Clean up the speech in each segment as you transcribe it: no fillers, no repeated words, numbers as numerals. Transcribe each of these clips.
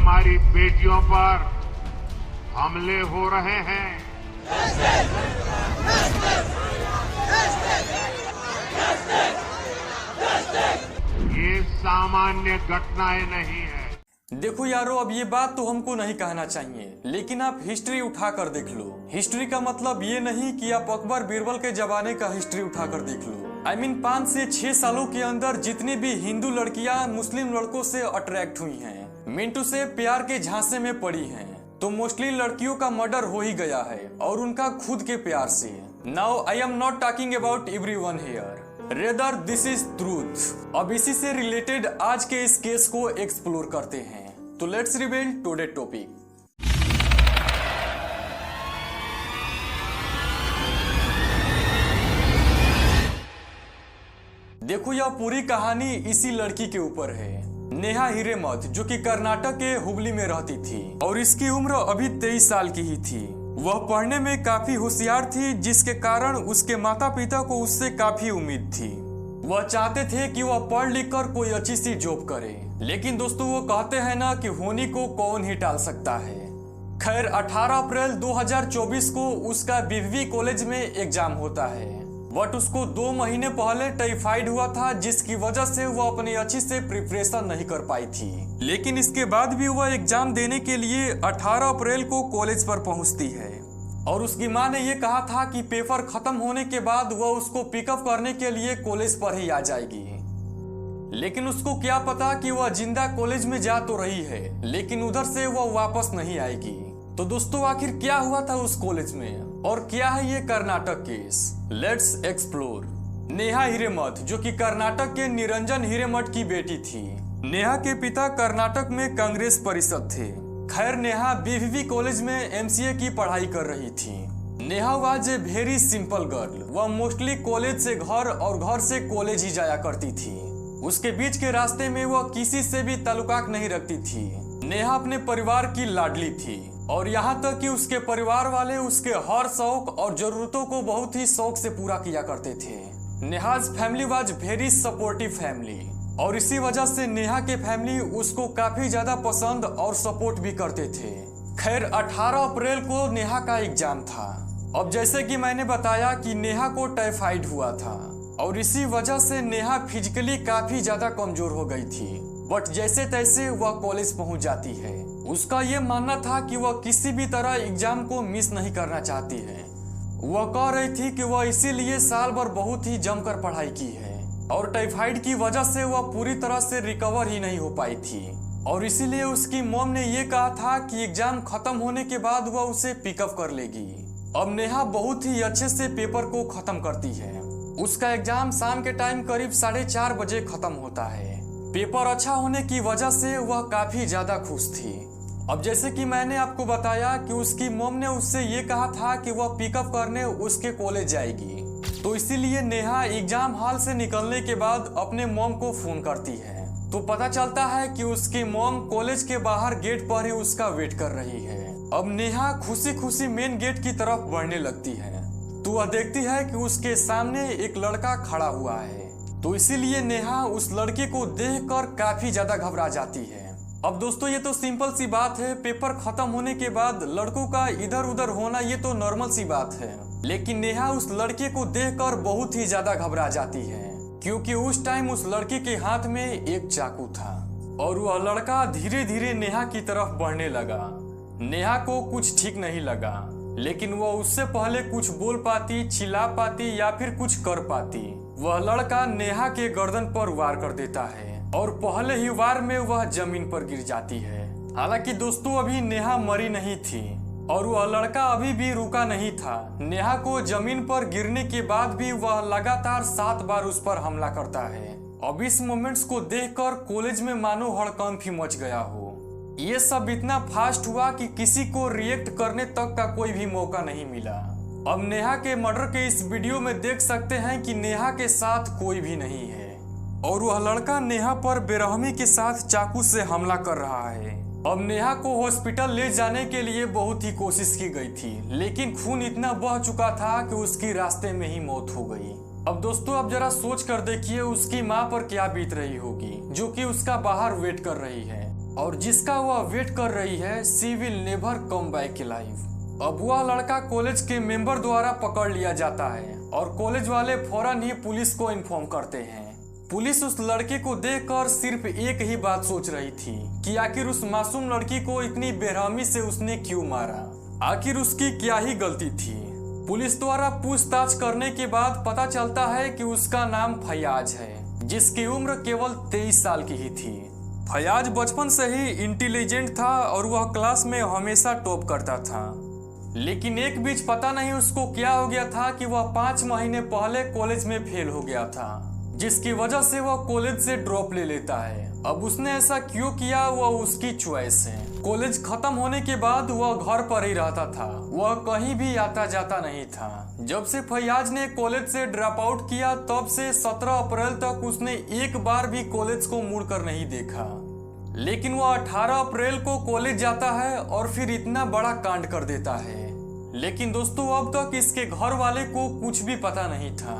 हमारी बेटियों पर हमले हो रहे हैं। ये सामान्य घटनाएं नहीं है। देखो यारो, अब ये बात तो हमको नहीं कहना चाहिए, लेकिन आप हिस्ट्री उठा कर देख लो। हिस्ट्री का मतलब ये नहीं कि आप अकबर बीरबल के जमाने का हिस्ट्री उठा कर देख लो। 5 से 6 सालों के अंदर जितनी भी हिंदू लड़कियां मुस्लिम लड़कों से अट्रैक्ट हुई हैं, मिंटू से प्यार के झांसे में पड़ी हैं, तो मोस्टली लड़कियों का मर्डर हो ही गया है, और उनका खुद के प्यार से। Now I am not talking about everyone here, rather this is truth. अब इसी से रिलेटेड आज के इस केस को एक्सप्लोर करते हैं, तो लेट्स रिवील टुडे टॉपिक। देखो, यह पूरी कहानी इसी लड़की के ऊपर है, नेहा हिरेमठ, जो कि कर्नाटक के हुबली में रहती थी और इसकी उम्र अभी 23 साल की ही थी। वह पढ़ने में काफी होशियार थी, जिसके कारण उसके माता पिता को उससे काफी उम्मीद थी। वह चाहते थे कि वह पढ़ लिख कर कोई अच्छी सी जॉब करे, लेकिन दोस्तों वो कहते हैं ना कि होनी को कौन ही टाल सकता है। खैर 18 अप्रैल 2024 को उसका बीवी कॉलेज में एग्जाम होता है, बट उसको 2 महीने पहले टाइफाइड हुआ था, जिसकी वजह से वह अपनी अच्छी से प्रिपरेशन नहीं कर पाई थी। लेकिन इसके बाद भी वह एग्जाम देने के लिए 18 अप्रैल को कॉलेज पर पहुंचती है, और उसकी माँ ने यह कहा था कि पेपर खत्म होने के बाद वह उसको पिकअप करने के लिए कॉलेज पर ही आ जाएगी। लेकिन उसको क्या पता कि वह जिंदा कॉलेज में जा तो रही है, लेकिन उधर से वह वापस नहीं आएगी। तो दोस्तों आखिर क्या हुआ था उस कॉलेज में, और क्या है ये Karnataka case? Let's explore. Neha Hiremath, जो कि कर्नाटक के निरंजन हिरेमठ की बेटी थी। नेहा के पिता कर्नाटक में कांग्रेस परिषद थे। खैर नेहा बीवीवी कॉलेज में एमसीए की पढ़ाई कर रही थी। Neha was a very simple girl. वह मोस्टली कॉलेज से घर और घर से कॉलेज ही जाया करती थी। उसके बीच के रास्ते में वह किसी से भी ताल्लुकात नहीं रखती थी। नेहा अपने परिवार की लाडली थी, और यहाँ तक कि उसके परिवार वाले उसके हर शौक और जरूरतों को बहुत ही शौक से पूरा किया करते थे। Neha's family was very supportive family, और इसी वजह से नेहा के फैमिली उसको काफी ज्यादा पसंद और सपोर्ट भी करते थे। खैर 18 अप्रैल को नेहा का एग्जाम था। अब जैसे कि मैंने बताया कि नेहा को टाइफाइड हुआ था, और इसी वजह से नेहा फिजिकली काफी ज्यादा कमजोर हो गई थी, बट जैसे तैसे वह कॉलेज पहुंच जाती है। उसका यह मानना था कि वह किसी भी तरह एग्जाम को मिस नहीं करना चाहती है। वह कह रही थी कि वह इसीलिए साल भर बहुत ही जमकर पढ़ाई की है, और टाइफाइड की वजह से वह पूरी तरह से रिकवर ही नहीं हो पाई थी, और इसीलिए उसकी मॉम ने यह कहा था कि एग्जाम खत्म होने के बाद वह उसे पिकअप कर लेगी। अब नेहा बहुत ही अच्छे से पेपर को खत्म करती है। उसका एग्जाम शाम के टाइम करीब 4:30 बजे खत्म होता है। पेपर अच्छा होने की वजह से वह काफी ज्यादा खुश थी। अब जैसे कि मैंने आपको बताया कि उसकी मॉम ने उससे ये कहा था कि वह पिकअप करने उसके कॉलेज जाएगी, तो इसीलिए नेहा एग्जाम हॉल से निकलने के बाद अपने मॉम को फोन करती है। तो पता चलता है कि उसकी मॉम कॉलेज के बाहर गेट पर ही उसका वेट कर रही है। अब नेहा खुशी खुशी मेन गेट की तरफ बढ़ने लगती है, तो वह देखती है कि उसके सामने एक लड़का खड़ा हुआ है। तो इसीलिए नेहा उस लड़के को देखकर काफी ज्यादा घबरा जाती है। अब दोस्तों ये तो सिंपल सी बात है, पेपर खत्म होने के बाद लड़कों का इधर उधर होना ये तो नॉर्मल सी बात है, लेकिन नेहा उस लड़के को देखकर बहुत ही ज्यादा घबरा जाती है, क्योंकि उस टाइम उस लड़के के हाथ में एक चाकू था, और वह लड़का धीरे धीरे नेहा की तरफ बढ़ने लगा। नेहा को कुछ ठीक नहीं लगा, लेकिन वह उससे पहले कुछ बोल पाती, चिल्ला पाती या फिर कुछ कर पाती। वह लड़का नेहा के गर्दन पर वार कर देता है, और पहले ही वार में वह जमीन पर गिर जाती है। हालांकि दोस्तों अभी नेहा मरी नहीं थी, और वह लड़का अभी भी रुका नहीं था। नेहा को जमीन पर गिरने के बाद भी वह लगातार 7 बार उस पर हमला करता है। अब इस मोमेंट्स को देखकर कॉलेज में मानो हड़कंप ही मच गया हो। ये सब इतना फास्ट हुआ कि किसी को रिएक्ट करने तक का कोई भी मौका नहीं मिला। अब नेहा के मर्डर के इस वीडियो में देख सकते हैं कि नेहा के साथ कोई भी नहीं है, और वह लड़का नेहा पर बेरहमी के साथ चाकू से हमला कर रहा है। अब नेहा को हॉस्पिटल ले जाने के लिए बहुत ही कोशिश की गई थी, लेकिन खून इतना बह चुका था कि उसकी रास्ते में ही मौत हो गई। अब दोस्तों अब जरा सोच कर देखिए उसकी माँ पर क्या बीत रही होगी, जो कि उसका बाहर वेट कर रही है। और जिसका वह वेट कर रही है, she will never come back live. अब वह लड़का कॉलेज के मेंबर द्वारा पकड़ लिया जाता है और कॉलेज वाले फौरन ही पुलिस को इन्फॉर्म करते हैं। पुलिस उस लड़के को देखकर सिर्फ एक ही बात सोच रही थी कि आखिर उस मासूम लड़की को इतनी बेरहमी से उसने क्यों मारा, आखिर उसकी क्या ही गलती थी। पुलिस द्वारा पूछताछ करने के बाद पता चलता है कि उसका नाम फयाज है, जिसकी उम्र केवल 23 साल की ही थी। फयाज बचपन से ही इंटेलिजेंट था और वह क्लास में हमेशा टॉप करता था, लेकिन एक बीच पता नहीं उसको क्या हो गया था कि वह 5 महीने पहले कॉलेज में फेल हो गया था, जिसकी वजह से वह कॉलेज से ड्रॉप ले लेता है। अब उसने ऐसा क्यों किया वह उसकी चॉइस है। कॉलेज खत्म होने के बाद वह घर पर ही रहता था, वह कहीं भी आता जाता नहीं था। जब से फयाज ने कॉलेज से ड्रॉप आउट किया तब से 17 अप्रैल तक उसने एक बार भी कॉलेज को मुड़कर नहीं देखा। लेकिन वह 18 अप्रैल को कॉलेज जाता है और फिर इतना बड़ा कांड कर देता है। लेकिन दोस्तों, अब तक इसके घर वाले को कुछ भी पता नहीं था।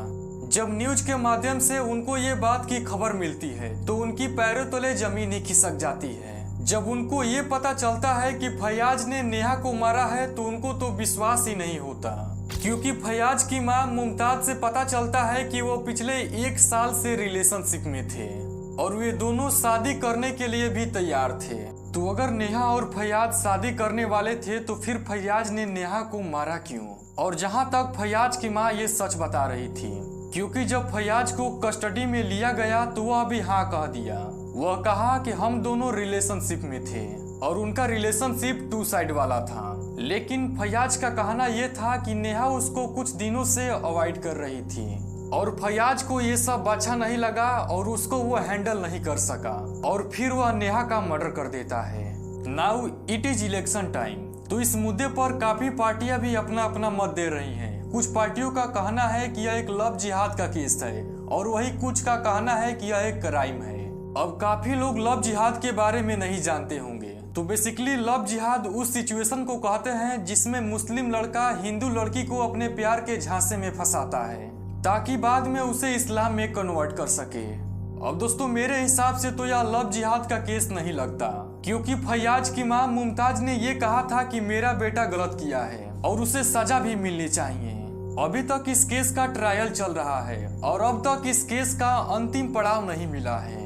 जब न्यूज के माध्यम से उनको ये बात की खबर मिलती है तो उनकी पैरों तले जमीन ही खिसक जाती है। जब उनको ये पता चलता है कि फयाज ने नेहा को मारा है तो उनको तो विश्वास ही नहीं होता, क्योंकि फयाज की मां मुमताज से पता चलता है कि वो पिछले 1 साल से रिलेशनशिप में थे और वे दोनों शादी करने के लिए भी तैयार थे। तो अगर नेहा और फयाज शादी करने वाले थे तो फिर फयाज ने नेहा को मारा क्यों? और जहां तक फयाज की मां ये सच बता रही थी, क्योंकि जब फयाज को कस्टडी में लिया गया तो वह भी हाँ कह दिया। वह कहा कि हम दोनों रिलेशनशिप में थे और उनका रिलेशनशिप 2 साइड वाला था। लेकिन फयाज का कहना यह था कि नेहा उसको कुछ दिनों से अवॉइड कर रही थी और फयाज को ये सब अच्छा नहीं लगा और उसको वो हैंडल नहीं कर सका और फिर वह नेहा का मर्डर कर देता है। Now it is election time, तो इस मुद्दे पर काफी पार्टियां भी अपना अपना मत दे रही हैं। कुछ पार्टियों का कहना है कि यह एक लव जिहाद का केस है और वही कुछ का कहना है कि यह एक क्राइम है। अब काफी लोग लव जिहाद के बारे में नहीं जानते होंगे, तो बेसिकली लव जिहाद उस सिचुएशन को कहते हैं जिसमें मुस्लिम लड़का हिंदू लड़की को अपने प्यार के झांसे में फंसाता है ताकि बाद में उसे इस्लाम में कन्वर्ट कर सके। अब दोस्तों, मेरे हिसाब से तो यह लव जिहाद का केस नहीं लगता, क्योंकि फयाज की मां मुमताज ने यह कहा था कि मेरा बेटा गलत किया है और उसे सजा भी मिलनी चाहिए। अभी तक इस केस का ट्रायल चल रहा है और अब तक इस केस का अंतिम पड़ाव नहीं मिला है।